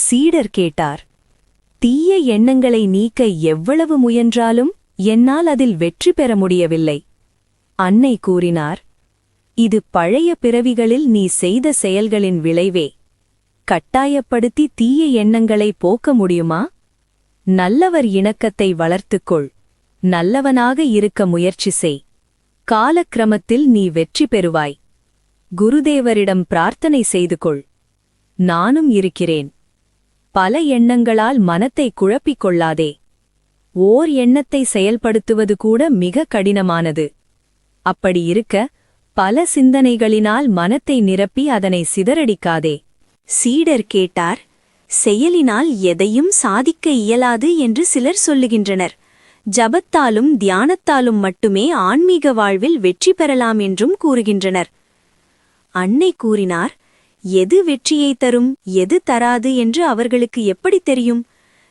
சீடர் கேட்டார். தீய எண்ணங்களை நீக்க எவ்வளவு முயன்றாலும் என்னால் அதில் வெற்றி பெற முடியவில்லை. அன்னை கூறினார், இது பழைய பிறவிகளில் நீ செய்த செயல்களின் விளைவே. கட்டாயப்படுத்தி தீய எண்ணங்களை போக்க முடியுமா? நல்லவர் இணக்கத்தை வளர்த்துக்கொள். நல்லவனாக இருக்க முயற்சி செய். காலக்கிரமத்தில் நீ வெற்றி பெறுவாய். குருதேவரிடம் பிரார்த்தனை செய்து கொள். நானும் இருக்கிறேன். பல எண்ணங்களால் மனத்தை குழப்பிக் கொள்ளாதே. ஓர் எண்ணத்தை செயல்படுத்துவது கூட மிக கடினமானது. அப்படி இருக்க பல சிந்தனைகளினால் மனத்தை நிரப்பி அதனை சிதறடிக்காதே. சீடர் கேட்டார், செயலினால் எதையும் சாதிக்க இயலாது என்று சிலர் சொல்லுகின்றனர். ஜபத்தாலும் தியானத்தாலும் மட்டுமே ஆன்மீக வாழ்வில் வெற்றி பெறலாம் என்றும் கூறுகின்றனர். அன்னை கூறினார், எது வெற்றியை தரும் எது தராது என்று அவர்களுக்கு எப்படி தெரியும்?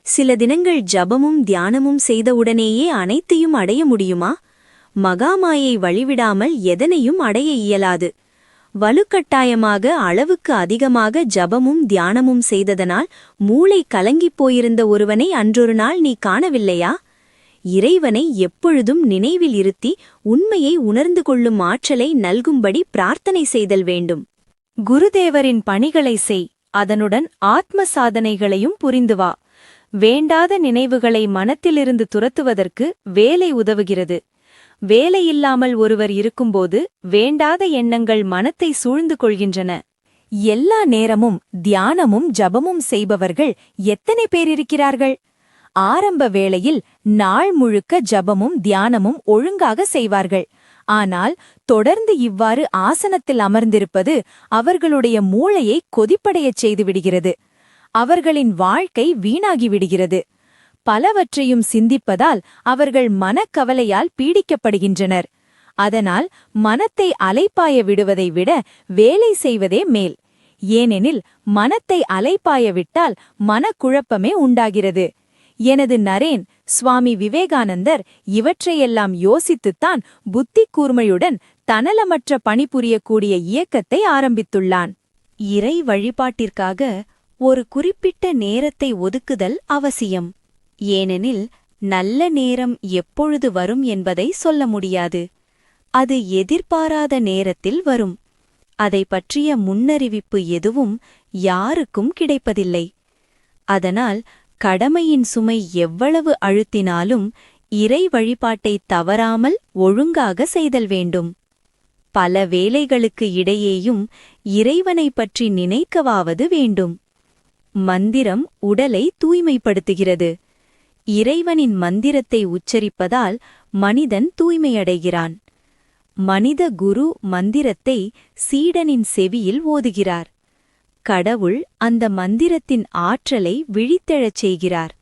சில தினங்கள் ஜபமும் தியானமும் செய்தவுடனேயே அனைத்தையும் அடைய முடியுமா? மகாமாயை வழிவிடாமல் எதனையும் அடைய இயலாது. வலுக்கட்டாயமாக அளவுக்கு அதிகமாக ஜபமும் தியானமும் செய்ததனால் மூளை கலங்கிப் போயிருந்த ஒருவனை அன்றொரு நாள் நீ காணவில்லையா? இறைவனை எப்பொழுதும் நினைவில் இருத்தி உண்மையை உணர்ந்து கொள்ளும் ஆற்றலை நல்கும்படி பிரார்த்தனை செய்தல் வேண்டும். குருதேவரின் பணிகளை செய். அதனுடன் ஆத்ம சாதனைகளையும் புரிந்து வா. வேண்டாத நினைவுகளை மனத்திலிருந்து துரத்துவதற்கு வேலை உதவுகிறது. வேலையில்லாமல் ஒருவர் இருக்கும்போது வேண்டாத எண்ணங்கள் மனத்தை சூழ்ந்து கொள்கின்றன. எல்லா நேரமும் தியானமும் ஜபமும் செய்பவர்கள் எத்தனை பேர் இருக்கிறார்கள்? ஆரம்ப வேளையில் நாள் முழுக்க ஜபமும் தியானமும் ஒழுங்காக செய்வார்கள். ஆனால் தொடர்ந்து இவ்வாறு ஆசனத்தில் அமர்ந்திருப்பது அவர்களுடைய மூளையை கொதிப்படையச் செய்துவிடுகிறது. அவர்களின் வாழ்க்கை வீணாகிவிடுகிறது. பலவற்றையும் சிந்திப்பதால் அவர்கள் மனக்கவலையால் பீடிக்கப்படுகின்றனர். அதனால் மனத்தை அலைப்பாய விடுவதை விட வேலை செய்வதே மேல். ஏனெனில் மனத்தை அலைப்பாய விட்டால் மனக்குழப்பமே உண்டாகிறது. எனது நரேன் சுவாமி விவேகானந்தர் இவற்றையெல்லாம் யோசித்துத்தான் புத்தி கூர்மையுடன் தனலமற்ற பணிபுரியக்கூடிய இயக்கத்தை ஆரம்பித்துள்ளான். இறை வழிபாட்டிற்காக ஒரு குறிப்பிட்ட நேரத்தை ஒதுக்குதல் அவசியம். ஏனெனில் நல்ல நேரம் எப்பொழுது வரும் என்பதை சொல்ல முடியாது. அது எதிர்பாராத நேரத்தில் வரும். அதை பற்றிய முன்னறிவிப்பு எதுவும் யாருக்கும் கிடைப்பதில்லை. அதனால் கடமையின் சுமை எவ்வளவு அழுத்தினாலும் இறை வழிபாட்டை தவறாமல் ஒழுங்காக செய்தல் வேண்டும். பல வேலைகளுக்கு இடையேயும் இறைவனைப் பற்றி நினைக்கவாவது வேண்டும். மந்திரம் உடலை தூய்மைப்படுத்துகிறது. இறைவனின் மந்திரத்தை உச்சரிப்பதால் மனிதன் தூய்மையடைகிறான். மனித குரு மந்திரத்தை சீடனின் செவியில் ஓதுகிறார். கடவுள் அந்த மந்திரத்தின் ஆற்றலை விழித்தெழச் செய்கிறார்.